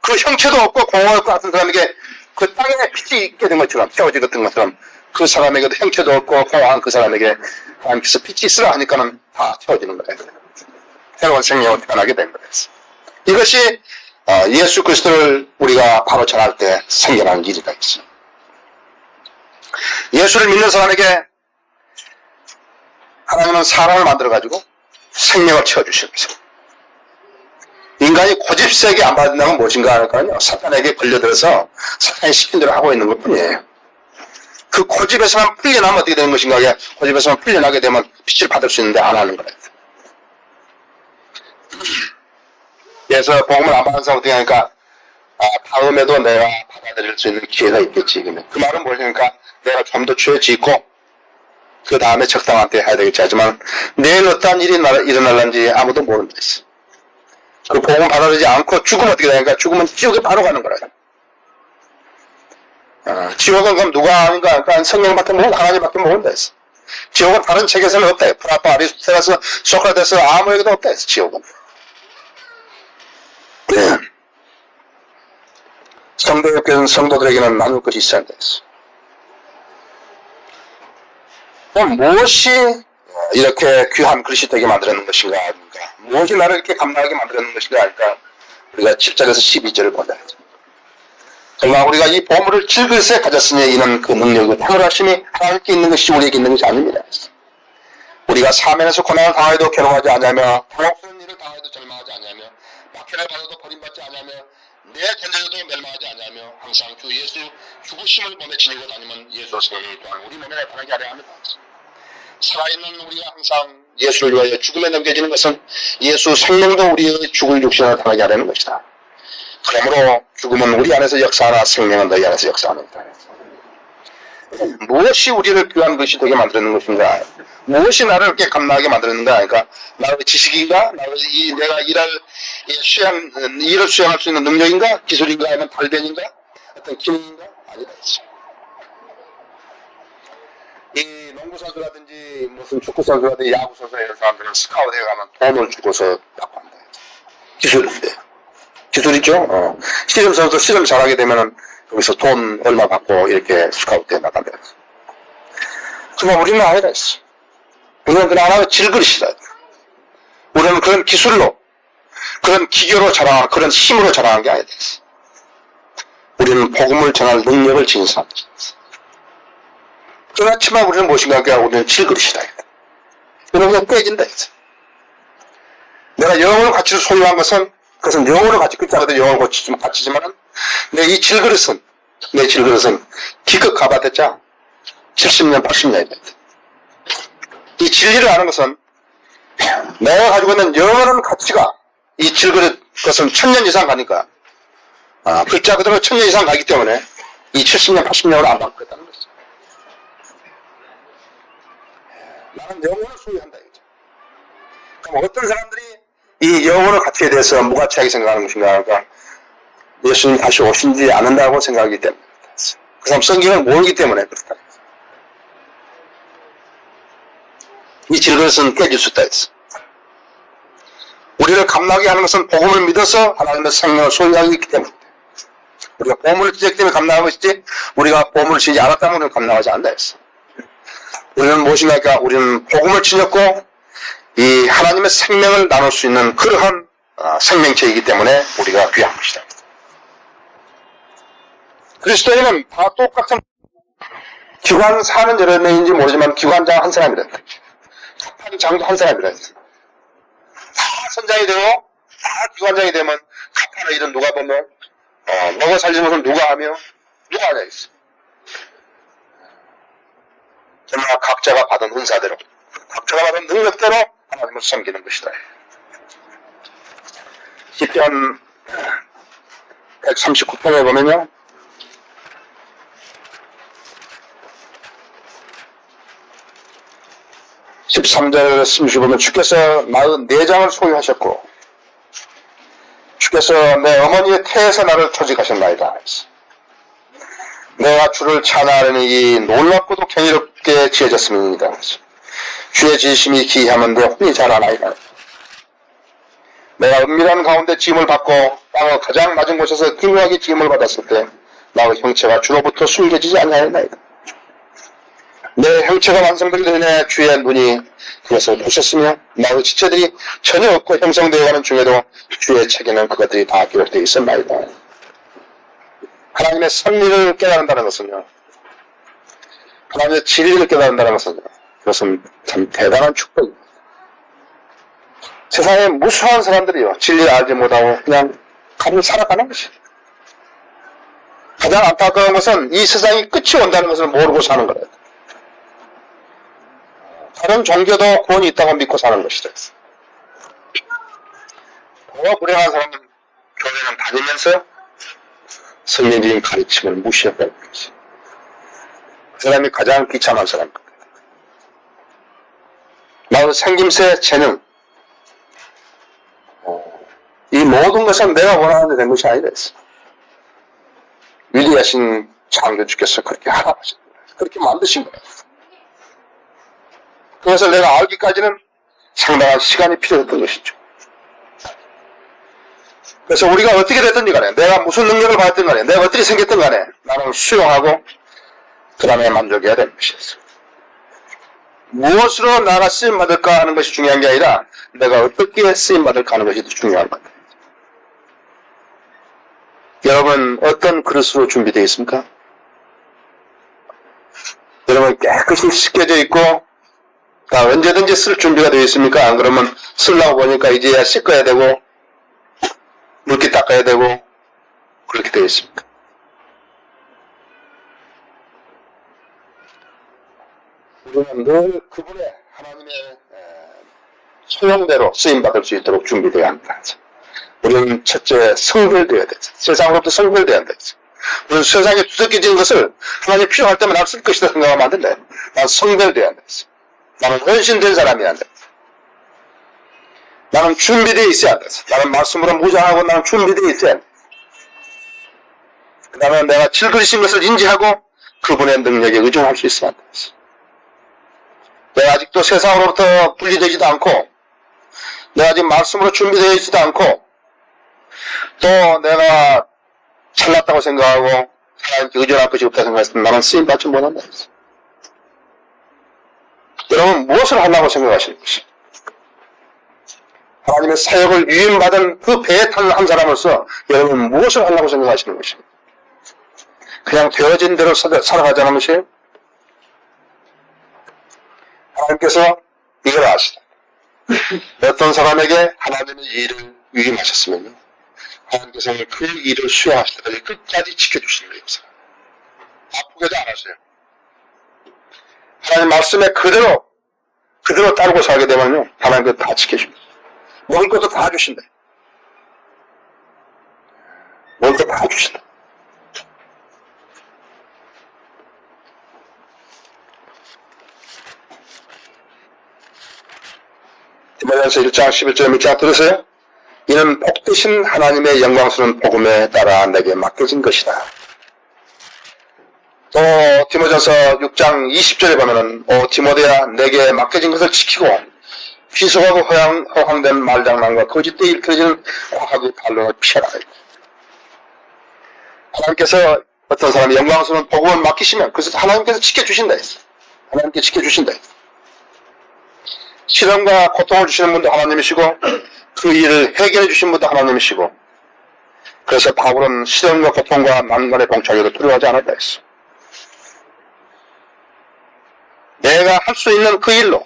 그 형체도 없고 공허할 것 같은 사람에게 그 땅에 빛이 있게 된 것처럼 채워지던 것처럼 그 사람에게도 형체도 없고 공허한 그 사람에게 하나님께서 빛이 있으라 하니까는 다 채워지는 거예요. 새로운 생명을 태어나게 된 거예요. 이것이 예수 그리스도를 우리가 바로 전할 때 생겨나는 일이다 했어. 예수를 믿는 사람에게 하나님은 사람을 만들어가지고 생명을 채워주시는 거죠. 인간이 고집세게 안 받는다면 무엇인가 할까요? 사탄에게 걸려들어서 사탄이 시킨 대로 하고 있는 것 뿐이에요. 그 고집에서만 풀려나면 어떻게 되는 것인가? 고집에서만 풀려나게 되면 빛을 받을 수 있는데 안 하는 거예요. 그래서 복음을 안 받는 사람 어떻게 하니까 다음에도 내가 받아들일 수 있는 기회가 있겠지. 그 말은 뭐냐니까 내가 좀 더 죄짓고 그 다음에 적당한 때 해야 되겠지 하지만 내일 어떤 일이 일어날는지 아무도 모른다 했어. 그 복음 받아들이지 않고 죽으면 어떻게 되니까 죽으면 지옥에 바로 가는 거라. 지옥은 그럼 누가 아닌가? 그러니까 성령밖에 모르고 하나님밖에 모른다 했어. 지옥은 다른 책에서는 없다 했어. 플라토, 아리스토텔레스, 소크라테스 아무에게도 없다 했어. 지옥은. 네. 성도들에게는 나눌 것이 있어야 한다 했어. 그럼 무엇이 이렇게 귀한 그릇이 되게 만들었는 것인가? 무엇이 나를 이렇게 감당하게 만들었는 것인가? 하니까 우리가 7절에서 12절을 보자. 정말 우리가 이 보물을 질그릇에 가졌으니 이는 그 능력이고 탁월하심이 하나님께 있는 것이지 우리에게 있는 것이 아닙니다. 우리가 사면에서 고난을 당하여도 괴로워하지 않으며 당혹스러운 일을 당하여도 절망하지 않으며 박해를 받아도 버림받지 않으며 내 견제도 멸망하지 않으며 항상 주 예수 죽으심을 몸에 지니고 다니면 예수 성령이 또한 우리 몸에 나타나게 하려 합니다. 살아있는 우리가 항상 예수를 위하여 죽음에 넘겨지는 것은 예수 생명도 우리의 죽을 육신에 나타나게 하려는 것이다. 그러므로 죽음은 우리 안에서 역사하나 생명은 너희 안에서 역사합니다. 무엇이 우리를 귀한 것이 되게 만들었는 것인가? 무엇이 나를 이렇게 감당하게 만들었는가? 그러니까 나의 지식인가? 내가 일을 수행할 수 있는 능력인가? 기술인가? 아니면 발견인가? 어떤 기능인가? 아니다. 이 농구선수라든지 무슨 축구선수라든지 야구선수 이런 사람들은 스카우트에 가면 돈을 주고서 받고 한다. 기술인데. 기술이죠. 씨름 선수 씨름 잘하게 되면은 여기서 돈 얼마 받고 이렇게 스카우트에 나간다. 그러나 우리는 아니다 했어. 우리는 그냥 하나의 질그릇이다. 우리는 그런 기술로, 그런 기교로 자랑, 그런 힘으로 자랑한 게 아니다 했어. 우리는 복음을 전할 능력을 지닌 사람이다. 그렇지만 우리는 무엇인가 하게 하고 우리는 질그릇이다. 이런 게 깨진다 했어. 내가 영혼의 가치를 소유한 것은 그것은 영혼의 가치, 그때마다 영혼의 가치지만은 내 이 질그릇은 내 질그릇은 기껏 가봤댔자 70년, 80년이 됐다. 이 진리를 아는 것은 내가 가지고 있는 영원한 가치가 이 질그릇 것은 1000년 이상 가니까 글자 그대로 1000년 이상 가기 때문에 이 70년, 80년으로 안 바꾸겠다는 거죠. 나는 영혼을 소유한다 이거죠. 그럼 어떤 사람들이 이 영혼의 가치에 대해서 무가치하게 생각하는 것인가? 그러니까 예수님 다시 오신지 않는다고 생각하기 때문에 그 사람 성경을 모르기 때문에 그렇다. 이 질그릇은 깨질 수 있다 했어. 우리를 감나게 하는 것은 복음을 믿어서 하나님의 생명을 소유하기 때문에 우리가 보물을 지었기 때문에 감당한 것이지 우리가 보물을 지지 않았다면 우리는 감당하지 않는다 했어. 우리는 무엇인가? 우리는 복음을 지녔고 이 하나님의 생명을 나눌 수 있는 그러한 생명체이기 때문에 우리가 귀한 것이다. 그리스도인은 다 똑같은 기관사 하는 여러 명인지 모르지만 기관장 한 사람이란다. 장도 한 사람이란다. 다 선장이 되고 다 기관장이 되면 갑하나 일은 누가 보면 먹어 살리는 것은 누가 하며 누가 하냐 있어. 정말 각자가 받은 은사대로 각자가 받은 능력대로 하나님을 섬기는 것이다. 시편 139편에 보면요 13절 16절 보면 주께서 44장을 소유하셨고 주께서 내 어머니의 태에서 나를 조직하셨나이다. 내가 주를 찬양하려니 이 놀랍고도 경이롭게 지어졌음이니이다. 주의 지으심이 기이하면도 흔히 잘하나이다. 내가 은밀한 가운데 지음을 받고 땅의 가장 낮은 곳에서 기묘하게 지음을 받았을 때 나의 형체가 주로부터 숨겨지지 않나이다. 내 형체가 완성되기 전에 주의 눈이 그것을 보셨으며 나의 지체들이 전혀 없고 형성되어가는 중에도 주의 책에는 그것들이 다 기록되어 있었나이다. 하나님의 섭리를 깨달는다는 것은요 하나님의 진리를 깨달는다는 것은요 그것은 참 대단한 축복입니다. 세상에 무수한 사람들이요 진리를 알지 못하고 그냥 가만히 살아가는 것이에요. 가장 안타까운 것은 이 세상이 끝이 온다는 것을 모르고 사는 거예요. 다른 종교도 구원이 있다고 믿고 사는 것이다. 더 불행한 사람은 교회는 다니면서 성령적인 가르침을 무시했다는 것이. 그 사람이 가장 비참한 사람입니다. 나는 생김새, 재능, 이 모든 것은 내가 원하는 데 된 것이 아니다 했어. 위대하신 창조주께서 그렇게 하라 하신 거예요. 그렇게 만드신 거예요. 그것을 내가 알기까지는 상당한 시간이 필요했던 것이죠. 그래서 우리가 어떻게 됐든지 간에 내가 무슨 능력을 받았든 간에 내가 어떻게 생겼든 간에 나는 수용하고 그 다음에 만족해야 되는 것이었어요. 무엇으로 나가 쓰임받을까 하는 것이 중요한 게 아니라 내가 어떻게 쓰임받을까 하는 것이 더 중요한 겁니다. 여러분 어떤 그릇으로 준비되어 있습니까? 여러분 깨끗이 씻겨져 있고 다 언제든지 쓸 준비가 되어 있습니까? 안 그러면 쓰려고 보니까 이제야 씻어야 되고 물기 닦아야 되고 그렇게 되어 있습니까? 우리는 늘 그분의 하나님의 소용대로 쓰임받을 수 있도록 준비되어야 합니다. 우리는 첫째 성별되어야 돼. 세상으로부터 성별되어야 한다. 우리는 세상에 두석해진 것을 하나님 필요할 때만 난 쓸 것이다 생각하면 안 된다. 난 성별되어야 한다. 나는 헌신된 사람이어야 한다. 나는 준비되어 있어야 한다. 나는 말씀으로 무장하고 나는 준비되어 있어야 한다. 그 다음에 내가 질그리신 것을 인지하고 그분의 능력에 의존할 수 있어야 한다. 내가 아직도 세상으로부터 분리되지도 않고 내가 아직 말씀으로 준비되어 있지도 않고 또 내가 잘났다고 생각하고 하나님께 의존할 것이 없다고 생각했을 때 나는 쓰임받지 못한다. 여러분 무엇을 하려고 생각하시는 것이? 하나님의 사역을 위임받은 그 배에 탄 한 사람으로서 여러분 무엇을 하려고 생각하시는 것입니까? 그냥 되어진 대로 살아가자는 것이에요? 하나님께서 이걸 아시다. 어떤 사람에게 하나님의 일을 위임하셨으면요 하나님께서 그 일을 수행하실 때까지 끝까지 지켜주시는 거예요. 아프게도 안 하세요. 하나님 말씀에 그대로 따르고 살게 되면요, 하나님께서 다 지켜줍니다. 먹을 것도 다 주신다. 먹을 것 다 주신다. 디모데전서 1장 11절 밑장 들으세요? 이는 복되신 하나님의 영광스러운 복음에 따라 내게 맡겨진 것이다. 또 디모데전서 6장 20절에 보면은 디모데야 내게 맡겨진 것을 지키고 희소하고 허황된 말장난과 거짓되이 일컬어지는 과학의 반론을 피하라. 하나님께서 어떤 사람이 영광스러운 복음을 맡기시면 그것을 하나님께서 지켜주신다 했어. 하나님께 지켜주신다 했어. 시련과 고통을 주시는 분도 하나님이시고 그 일을 해결해 주신 분도 하나님이시고, 그래서 바울은 시련과 고통과 난관에 봉착해도 두려워하지 않았다 했어. 내가 할 수 있는 그 일로,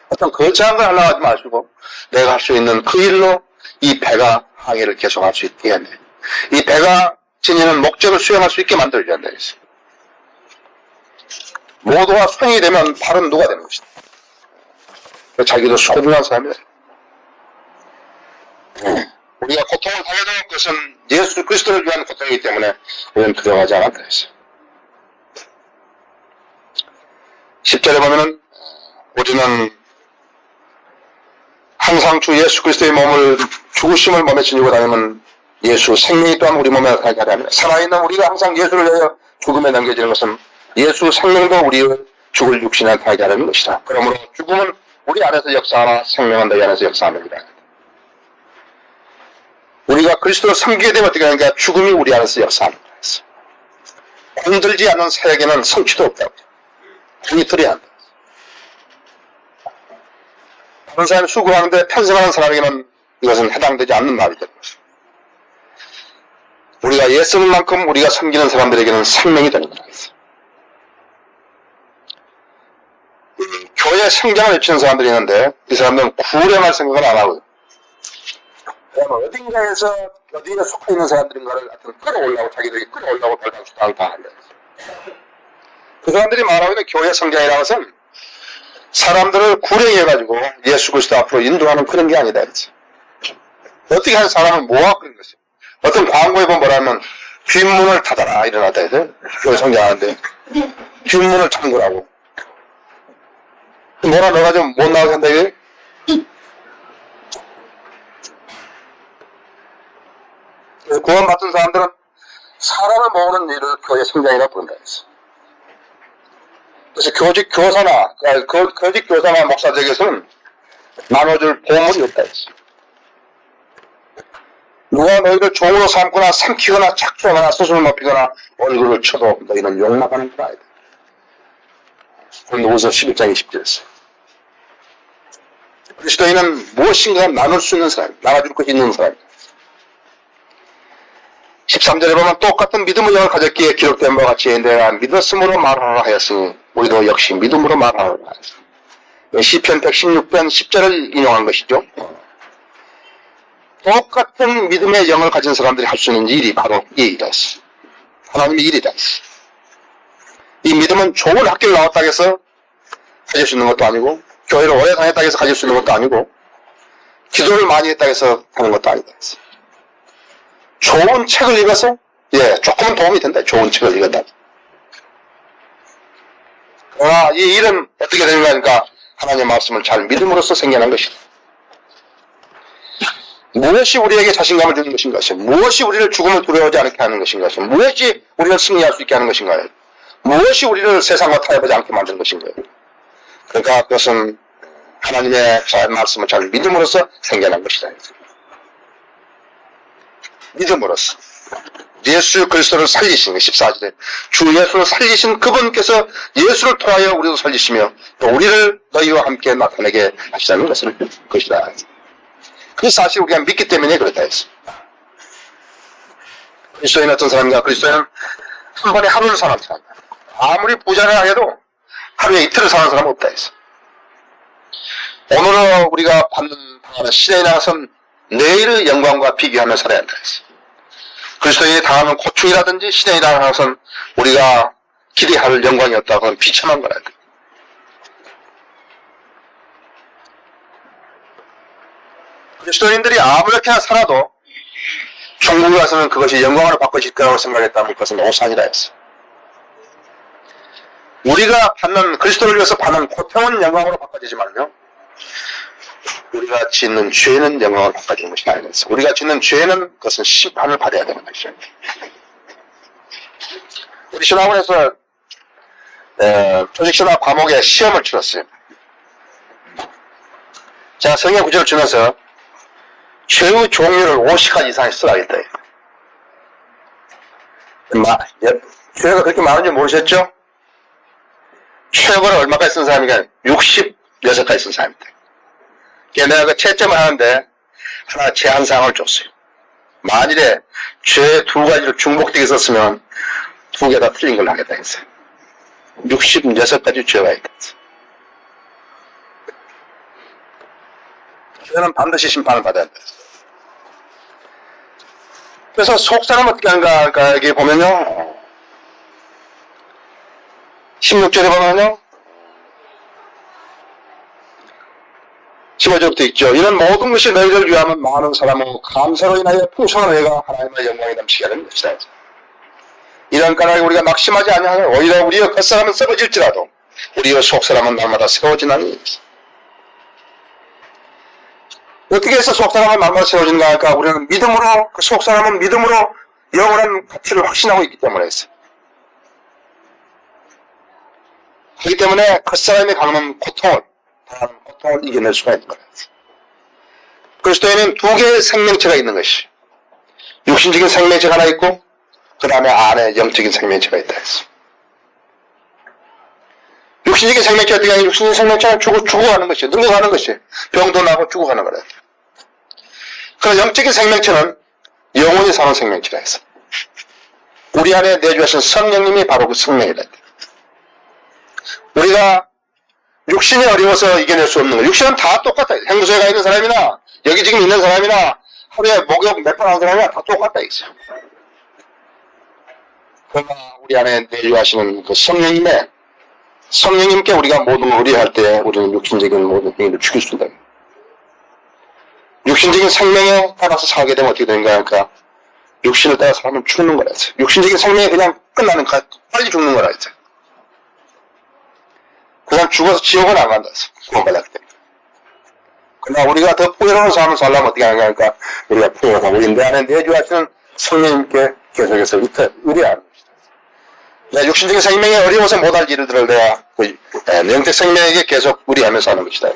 어떤 거창한 걸 하려고 하지 마시고 내가 할 수 있는 그 일로 이 배가 항해를 계속할 수 있게 한다. 이 배가 지니는 목적을 수행할 수 있게 만들어야 한다 했어. 모두가 수행이 되면 발은 누가 되는 것이다. 자기도 소중한 사람이다. 우리가 고통을 당해도 그것은 예수 그리스도를 위한 고통이기 때문에 우리는 두려워하지 않았다 했어. 10절에 보면은 우리는 항상 주 예수 그리스도의 몸을 죽으심을 몸에 지니고 다니면 예수 생명이 또한 우리 몸에 나타나게 하려 합니다. 살아있는 우리가 항상 예수를 위하여 죽음에 남겨지는 것은 예수 생명도 우리의 죽을 육신에 나타나게 하려는 것이다. 그러므로 죽음은 우리 안에서 역사하나 생명은 너희 안에서 역사합니다. 우리가 그리스도를 섬기게 되면 어떻게 하는가? 죽음이 우리 안에서 역사합니다. 공들지 않는 사역에는 성취도 없다고. 공이 들어야 한다. 다른 사람이 수고하는데 편성하는 사람에게는 이것은 해당되지 않는 말이 되는 것입니다. 우리가 예수는 만큼 우리가 섬기는 사람들에게는 생명이 되는 것입니다. 교회 성장을 외치는 사람들이 있는데 이 사람들은 구령할 생각을 안 하거든요. 어딘가에서 어디에 속해 있는 사람들인가를 끌어올라고 자기들이 끌어올라고 발당수당을 다 한다. 그 사람들이 말하고 있는 교회 성장이라는 것은 사람들을 구령해가지고 예수 그리스도 앞으로 인도하는 그런 게 아니다. 어떻게 하는 사람은 뭐하고 그런 것이요. 어떤 광고에 보면 뭐라면 뒷문을 닫아라 일어나다 해서 교회 성장하는데 뒷문을 잠그라고. 뭐라 너가 좀 못 나가게 한다 이게? 구원받은 사람들은 사람을 모으는 일을 교회 성장이라고 부른다 했어. 그래서 교직 교사나 목사직에서는 나눠줄 보물이 없다 했어. 누가 너희를 종으로 삼거나 삼키거나 착취하거나 스스로 높이거나 얼굴을 쳐도 너희는 욕나가는 줄 알아야 돼. 고린도후서 11장 20절에서 그리스도인은 무엇인가 나눌 수 있는 사람, 나눠줄 것이 있는 사람. 13절에 보면 똑같은 믿음의 영을 가졌기에 기록된 바와 같이 내가 믿었으므로 말하라 하였으니 우리도 역시 믿음으로 말하라 하였으니 시편 116편 10절을 인용한 것이죠. 똑같은 믿음의 영을 가진 사람들이 할 수 있는 일이 바로 이 일이다 했어. 하나님의 일이다 했어. 이 믿음은 좋은 학교를 나왔다고 해서 가질 수 있는 것도 아니고 교회를 오래 다녔다고 해서 가질 수 있는 것도 아니고 기도를 많이 했다고 해서 하는 것도 아니다 했어. 좋은 책을 읽어서 조금은 도움이 된다. 좋은 책을 읽었다. 그러나 이 일은 어떻게 되는가 하니까 하나님의 말씀을 잘 믿음으로써 생겨난 것이다. 무엇이 우리에게 자신감을 주는 것인가? 무엇이 우리를 죽음을 두려워하지 않게 하는 것인가? 무엇이 우리를 승리할 수 있게 하는 것인가? 무엇이 우리를 세상과 타협하지 않게 만드는 것인가? 그러니까 그것은 하나님의 말씀을 잘 믿음으로써 생겨난 것이다. 믿음으로써 예수 그리스도를 살리신 14절에 주 예수를 살리신 그분께서 예수를 통하여 우리도 살리시며 또 우리를 너희와 함께 나타내게 하시다는 것이다. 그 사실 우리가 믿기 때문에 그렇다 했어. 그리스도인 어떤 사람인가? 그리스도인은 한 번에 하루를 사는 사람. 아무리 부자라 해도 하루에 이틀을 사는 사람은 없다 했어. 오늘은 우리가 받는 시대에 나가선 내일의 영광과 비교하며 살아야 한다 했어. 그리스도인이 당하는 고충이라든지 시련이 당하는 것은 우리가 기대할 영광이 없다고 하면 비참한 거라. 그리스도인들이 아무렇게나 살아도 천국에 가서는 그것이 영광으로 바꿔질 거라고 생각했다면 그것은 오산이라 했어. 우리가 받는, 그리스도를 위해서 받는 고통은 영광으로 바꿔지지만요, 우리가 짓는 죄는 영광으로 바꿔지는 것이 아니겠어. 우리가 짓는 죄는 그것은 심판을 받아야 되는 것이죠. 우리 신학원에서 조직신학 과목에 시험을 치렀어요. 제가 성경 구절을 주면서 죄의 종류를 50가지 이상씩 쓰라겠다. 죄가 그렇게 많은지 모르셨죠? 최고로 얼마까지 쓴 사람이니까 66가지 쓴 사람입니다. 내가 그 채점을 하는데 하나 제한사항을 줬어요. 만일에 죄 2가지를 중복되게 썼으면 2개 다 틀린 걸로 하겠다 했어요. 66가지 죄가 있겠어. 죄는 반드시 심판을 받아야 돼. 그래서 속사람 어떻게 하는가, 여기 보면요. 16절에 보면요. 15절부터 있죠. 이런 모든 것이 너희를 위하면 많은 사람은 감사로 인하여 풍성한 의가 하나님의 영광에 넘치게 하는 것이다. 이런 까닭에 우리가 낙심하지 아니하여 오히려 우리의 겉사람은 썩어질지라도 우리의 속사람은 날마다 세워지나니. 어떻게 해서 속사람은 날마다 세워진가 할까? 우리는 믿음으로, 그 속사람은 믿음으로 영원한 가치를 확신하고 있기 때문에 했어요. 그렇기 때문에 겉사람이 겪는 고통을 이겨낼 수가 있는 거예요. 그리스도에는 2개의 생명체가 있는 것이, 육신적인 생명체가 하나 있고 그 다음에 안에 영적인 생명체가 있다 했어. 육신적인 생명체가 어떻게 하냐? 육신적인 생명체는 죽어가는 것이, 늙어가는 것이, 병도 나고 죽어가는 거라. 그 영적인 생명체는 영원히 사는 생명체라 했어. 우리 안에 내주하신 성령님이 바로 그 생명이다. 우리가 육신이 어려워서 이겨낼 수 없는 거. 육신은 다 똑같아. 행소에 가 있는 사람이나 여기 지금 있는 사람이나 하루에 목욕 몇 번 하는 사람이나 다 똑같다 이거죠. 그러나 우리 안에 내주하시는 그 성령님께 우리가 모든 걸 의뢰할 때 우리는 육신적인 모든 행위를 죽일 수 있다. 육신적인 생명에 따라서 살게 되면 어떻게 되는가 하니까 육신을 따라 살면 죽는 거라 했어요. 육신적인 생명이 그냥 끝나는 거, 빨리 죽는 거라 했어요. 그 사람 죽어서 지옥은 안 간다 했어요. 구원받았기 때문에. 그러나 우리가 더 풍요로운 삶을 살려면 어떻게 하는가 하니까 우리가 풍요하고 우리 내 안에 내주하시는 성령님께 계속해서 의뢰하는 것이다. 내 육신적인 생명에 어려워서 못할 일들을 내가 영적 생명에게 계속 의뢰하면서 하는 것이다.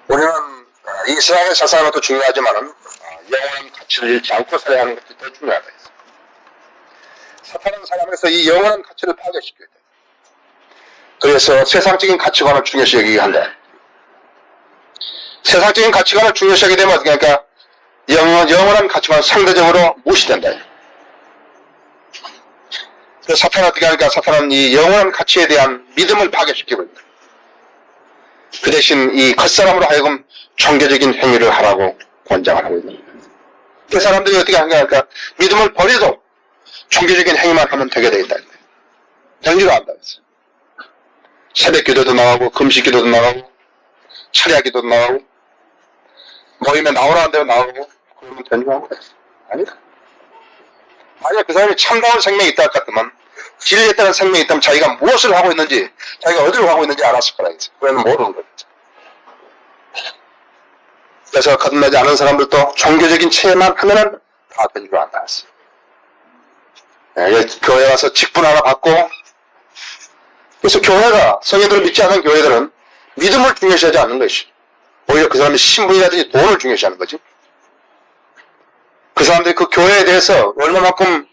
우리는 이 세상에 살 사는 것도 중요하지만은 영원한 가치를 잃지 않고 살아야 하는 것이 더 중요하다. 사탄은 사람에서 이 영원한 가치를 파괴시켜야 돼. 그래서 세상적인 가치관을 중요시 여기게 한다. 세상적인 가치관을 중요시하게 되면 어떻게 하니까 영원한 가치관은 상대적으로 무시된다. 그래서 사탄은 어떻게 하니까 사탄은 이 영원한 가치에 대한 믿음을 파괴시키고 있다. 그 대신 이 겉사람으로 하여금 종교적인 행위를 하라고 권장을 하고 있는 거예요. 그 사람들이 어떻게 하는가 하니까 믿음을 버려도 종교적인 행위만 하면 되게 되겠다. 정리로 한다. 새벽 기도도 나가고, 금식 기도도 나가고, 철야 기도도 나가고, 모임에 나오라는 대로 나가고, 그러면 되는 거야? 아니다. 만약 그 사람이 참다운 생명이 있다 할까만, 진리에 따른 생명이 있다면 자기가 무엇을 하고 있는지, 자기가 어디로 가고 있는지 알았을 거라 했지. 그래는 모르는 거겠지. 그래서 거듭나지 않은 사람들도 종교적인 체험만 하면은 다 되는 줄 안다 했어. 교회 와서 직분 하나 받고, 그래서 교회가, 성인들을 믿지 않는 교회들은 믿음을 중요시하지 않는 것이, 오히려 그 사람의 신분이라든지 돈을 중요시하는 거지. 그 사람들이 그 교회에 대해서 얼마만큼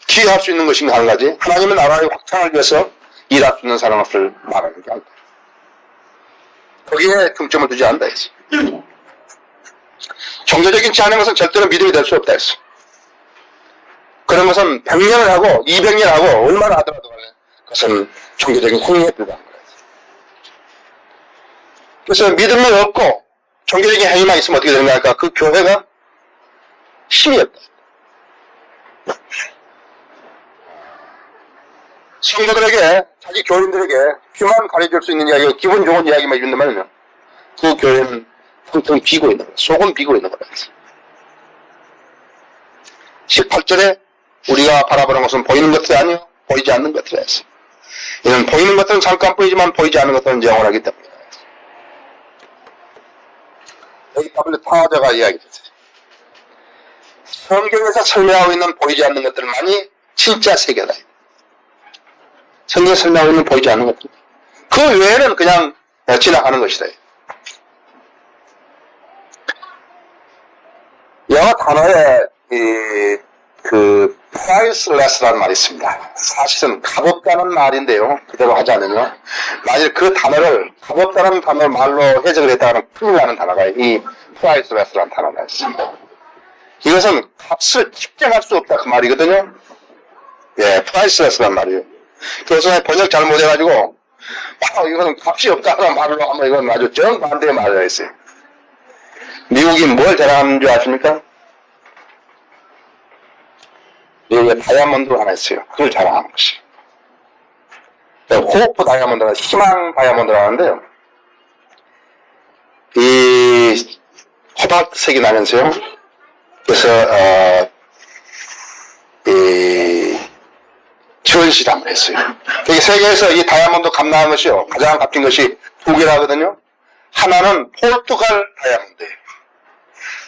기여할 수 있는 것인가 하는 거지. 하나님의 나라의 확장을 위해서 일할 수 있는 사람을 말하는 게 아니다. 거기에 중점을 두지 않는다 했어. 종교적인 제한하는 것은 절대로 믿음이 될 수 없다 했어. 그런 것은 100년을 하고 200년 하고 얼마나 하더라도 그것은 종교적인 행위에 불과한 거예요. 그래서 믿음이 없고 종교적인 행위만 있으면 어떻게 되는가 할까? 그 교회가 힘이 없다. 성도들에게, 자기 교인들에게 귀만 가려줄 수 있는 이야기, 기분 좋은 이야기만 해준다면요, 그 교회는 텅텅 비고 있는 거예요. 속은 비고 있는 거예요. 18절에 우리가 바라보는 것은 보이는 것들이 아니요 보이지 않는 것들이라 했어요. 이는 보이는 것들은 잠깐 보이지만 보이지 않는 것들은 영원하기 때문에. A.W. 타워저가 이야기했어요. 성경에서 설명하고 있는 보이지 않는 것들만이 진짜 세계다. 성경에 설명하고 있는 보이지 않는 것들. 그 외에는 그냥 지나가는 것이다. 영어 단어에 priceless라는 말이 있습니다. 사실은 값없다는 말인데요. 그대로 하지 않으면 만일 그 단어를 값없다는 단어 말로 해석을 했다면 큰일 나는 단어가 이 priceless라는 단어가 있습니다. 이것은 값을 측정할 수 없다 그 말이거든요. 예, priceless라는 말이에요. 그래서 번역 잘못해가지고 이거는 값이 없다는 말로 하면 이건 아주 정반대의 말을 했어요. 미국이 뭘 자랑하는 줄 아십니까? 미국에 다이아몬드 하나 있어요. 그걸 자랑하는 것이. 호프 다이아몬드가 희망 다이아몬드를 하는데요. 이 코발트색이 나면서요. 그래서 이 전시장을 했어요. 여기 세계에서 이 다이아몬드 값나는 것이요. 가장 값진 것이 두 개라거든요. 하나는 포르투갈 다이아몬드예요.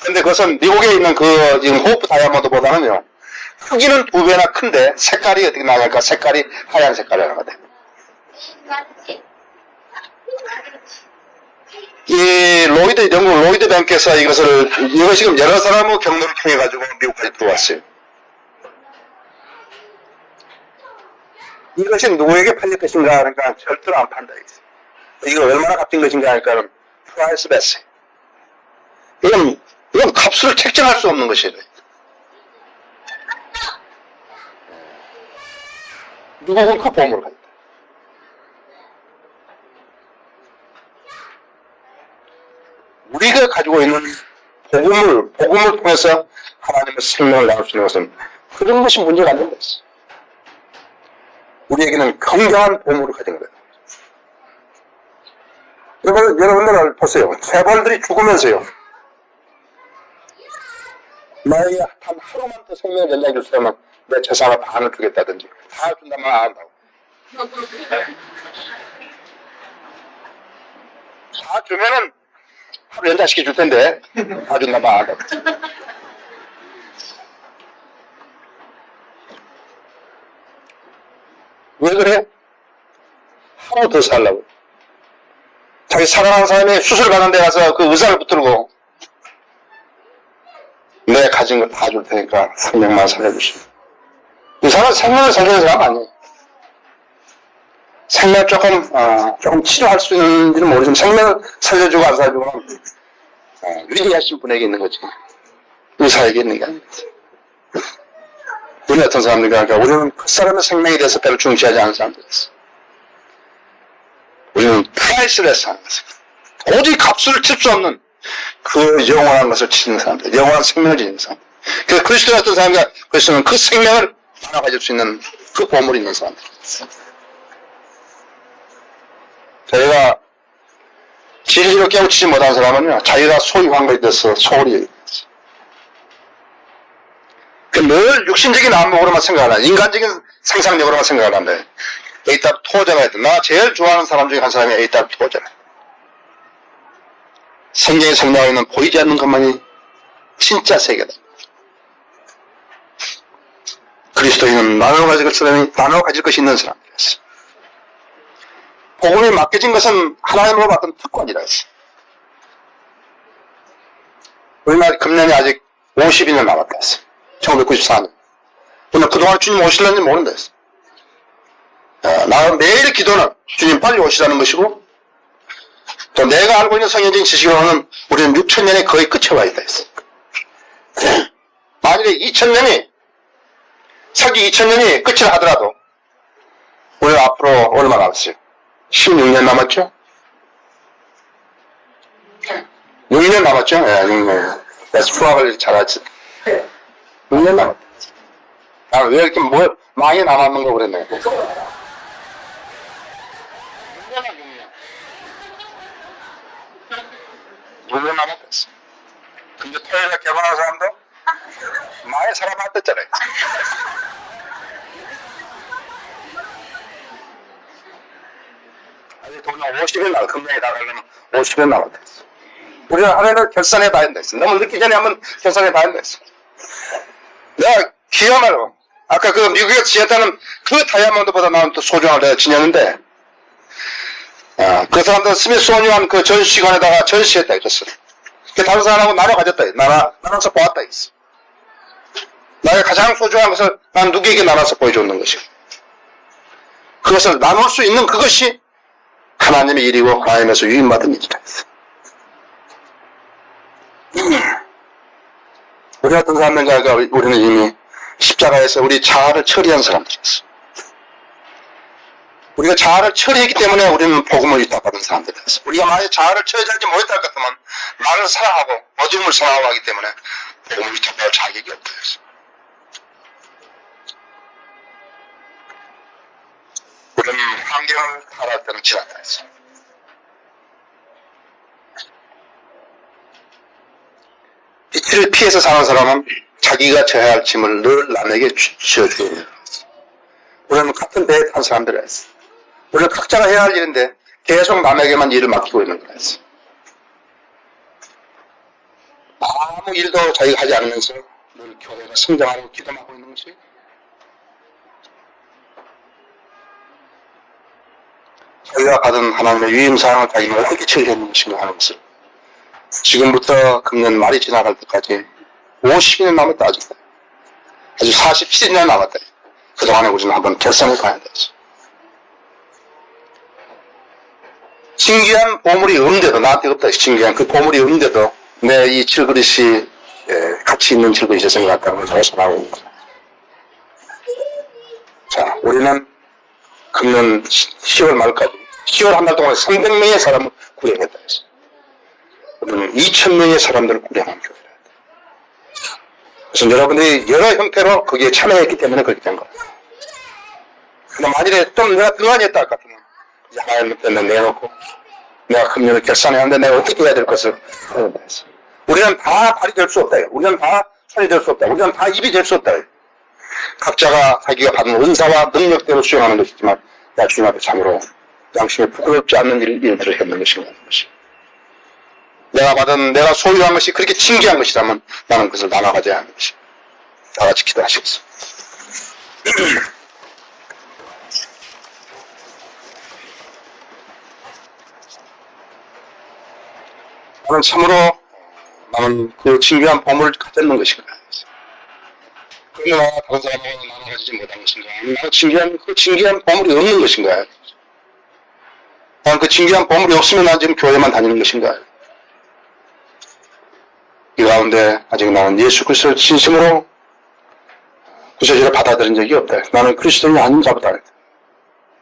근데 그것은 미국에 있는 그 지금 호프 다이아몬드보다는요. 크기는 2배나 큰데 색깔이 어떻게 나갈까? 색깔이 하얀 색깔이 나거든. 이 영국 로이드 뱅크에서 이거 지금 여러 사람의 경로를 통해 가지고 미국까지 들어왔어요. 이것이 누구에게 팔릴 것인가 하니까 절대로 안 판다. 이거 얼마나 값진 것인가 하니까 프라이스레스. 이건 값을 책정할 수 없는 것이에요. 누구는 그 보물을 가진다. 우리가 가지고 있는 복음을 통해서 하나님의 생명을 나눌 수 있는 것은 그런 것이 문제가 안 된다. 우리에게는 굉장한 보물을 가진 거예요. 여러분들 보세요. 재벌들이 죽으면서요. 나에게 단 하루만 더 생명을 연장해 줄 수 있으면 내 재산을 반을 주겠다든지 다 준다면 안 한다고. 다 주면은 하루 연장시켜 줄 텐데 다 준다면 안 한다고. 왜 그래? 하루 더 살라고. 자기 사랑하는 사람이 수술 받는 데 가서 그 의사를 붙들고 내 가진 걸 다 줄 테니까 생명만 살려주시오. 이 사람은 생명을 살리는 사람 아니에요. 생명 조금 치료할 수 있는지는 모르지만 생명을 살려주고 안 살려주고 위대하신 분에게 있는 거지. 의사에게 있는 게 아니에요. 우리 어떤 사람들인가 하니까 우리는 그 사람의 생명에 대해서 별로 중시하지 않는 사람들이었어. 우리는 프라이스레스 하는 것을. 오직 값을 칠 수 없는 그 영원한 것을 치는 사람들, 영원한 생명을 지니는 사람들. 그래서 그리스도 같은 사람과 그리스도는 그 생명을 나눠 가질 수 있는 그 보물이 있는 사람들. 저희가 진리로 깨우치지 못한 사람은요, 자기가 소유한 것에 대해서 소홀히 얘기했어요. 늘 육신적인 안목으로만 생각을 하는, 인간적인 상상력으로만 생각을 하는데, A.W. 토저가 했던, 나 제일 좋아하는 사람 중에 한 사람이 A.W. 토저라. 성경에 설명하고 있는 보이지 않는 것만이 진짜 세계다. 그리스도인은 나눠 가질 것이 있는 사람이었어. 복음이 맡겨진 것은 하나님으로 받은 특권이라 했어. 우리나라 금년이 아직 50년 남았다 했어. 1994년. 근데 그동안 주님 오실는지 모른다 했어. 나 매일 기도는 주님 빨리 오시라는 것이고, 또 내가 알고 있는 성경적인 지식으로는 우리는 6,000년에 거의 끝에 와 있다 했어. 만일에 2,000년이, 서기 2,000년이 끝이라 하더라도, 우리는 앞으로 얼마 남았어요? 16년 남았죠? 6년 남았죠? 네, 6년. 그래서 수학을 잘하지. 6년 남았다. 아, 왜 이렇게 많이 남았는 거 그랬네. 6년. 남았겠어. 근데 토요일에 결혼한 사람도 많이 살아봤댔잖아요. 아니, 돈이 50일 나가, 금년에 나가려면 50일 남았댔어. 우리는 하루를 결산해 봐야 된다 했어. 너무 늦기 전에 한번 결산해 봐야 된다 했어. 내가 기어말로, 아까 그 미국에서 지냈다는 그 다이아몬드보다 나는 또 소중한 내가 지녔는데, 그 사람들 스미소니언 그 전시관에다가 전시했다 이랬어. 그 다른 사람하고 나눠 가졌다. 나눠서 보았다 했어. 나의 가장 소중한 것을 난 누구에게 나눠서 보여줬는 것이고, 그것을 나눌 수 있는 그것이 하나님의 일이고 하나님에서 유인받은 일이다 했어. 우리 같은 사람들과 우리는 이미 십자가에서 우리 자아를 처리한 사람들이었어. 우리가 자아를 처리했기 때문에 우리는 복음을 위탁받은 사람들이었어. 우리가 만약에 자아를 처리하지 못할 것 같으면 나를 사랑하고 어둠을 사랑하고 하기 때문에 복음을 위탁받을 자격이 없다 했어. 우리는 환경을 타락할 때는 지났다 했어. 빛을 피해서 사는 사람은 자기가 져야 할 짐을 늘 남에게 지어주게 되는 거지. 우리는 같은 배에 탄 사람들이었어. 우리는 각자가 해야 할 일인데 계속 남에게만 일을 맡기고 있는 거였어. 아무 일도 자기가 하지 않으면서 늘 교회가 성장하고 기도하고 있는 것이, 자기가 받은 하나님의 유임사항을 자기가 어떻게 처리했는 것인가 하는 것을 지금부터 금년 말이 지나갈 때까지 50년 남았다. 아직 47년 남았다. 그동안에 우리는 한번 결산해 봐야 되지. 신기한 보물이 없는데도, 나한테 없다. 신기한 그 보물이 없는데도 내 이 질그릇이 가치 있는 질그릇이 생각했다는 걸 자신하고 있는 거야. 자, 우리는 금년 10월 말까지 10월 한 달 동안 300명의 사람을 구령했다 했어. 우리는 2,000명의 사람들을 구령한 교회다. 그래서 여러분들이 여러 형태로 거기에 참여했기 때문에 그렇게 된 거야. 근데 만일에 좀 내가 등한히 했다 같으면 하나님 앞에 내놓고 내가 금년을 결산해야 하는데 내가 어떻게 해야 될 것을 해야 했어. 우리는 다 발이 될 수 없다. 우리는 다 손이 될 수 없다. 우리는 다 입이 될 수 없다. 각자가 자기가 받은 은사와 능력대로 수행하는 것이지만 나 주님 앞에 참으로 양심에 부끄럽지 않는 일들을 했는 것인 것이. 내가 소유한 것이 그렇게 신기한 것이라면 나는 그것을 나눠가져야 하는 것이. 다 같이 기도하시겠어. 나는 참으로 그 신기한 보물을 가졌는 것인가. 그러나 다른 사람하고 나눠가지지 못한 것인가. 나는 그 신기한 보물이 없는 것인가. 나는 그 신기한 보물이 없으면 난 지금 교회만 다니는 것인가. 이 가운데 아직 나는 예수 그리스도를 진심으로 구세주를 받아들인 적이 없다. 나는 그리스도인이 아닌가 보다.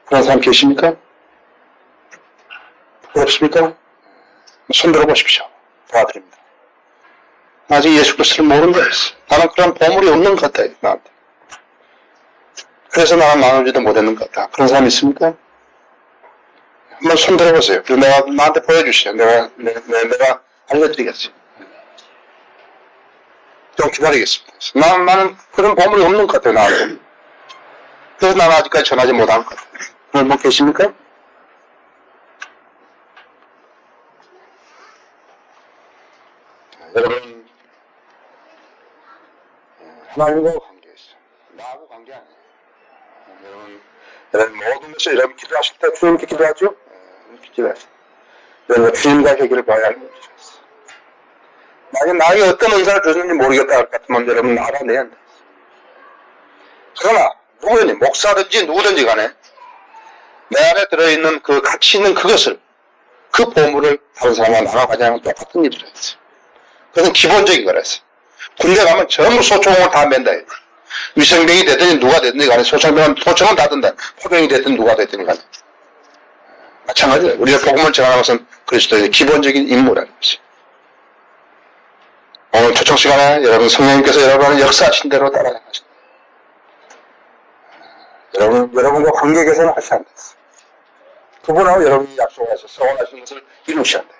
그런 사람 계십니까? 부끄럽습니까? 손 들어보십시오. 도와드립니다. 아직 예수 그리스도를 모르는 거였어. 나는 그런 보물이 없는 것 같아. 나한테. 그래서 나는 나누지도 못했는 것 같다. 그런 사람 있습니까? 한번 손 들어보세요. 그리고 나한테 보여주시죠. 내가 알려드리겠어요. 좀 기다리겠습니다. 나는 그런 보물이 없는 것 같아요, 나한테. 그래서 나는 아직까지 전하지 못한 것 같아요. 그런 분 계십니까? 여러분, 하나님과 관계있어요. 나하고 관계 아니에요. 여러분 모든 것을 여러분 기도하실 때 주님께 기도하죠? 기도하실 때. 여러분 주님과 해결을 봐야 하는 것이죠. 만약 나에게 어떤 은사를 주셨는지 모르겠다 할 것 같으면 여러분 알아내야 한다. 그러나 누구든지 목사든지 누구든지 간에 내 안에 들어있는 그 가치 있는 그것을, 그 보물을 다른 사람과 나눠가자는 똑같은 일을 했어요. 그것은 기본적인 거라서. 군대 가면 전부 소총을 다 맨다. 위생병이 됐든지 누가 됐든지 간에 소총은 다 든다. 포병이 됐든 누가 됐든 간에. 마찬가지예요. 우리가 복음을 전하는 것은 그리스도의 기본적인 임무라는 것이. 오늘 초청 시간에 여러분 성령님께서 여러분을 역사하신 대로 따라가십니다. 여러분과 관계 개선을 하셔야 한다. 그분하고 여러분이 약속하셔서 서원하신 것을 이루셔야 한다.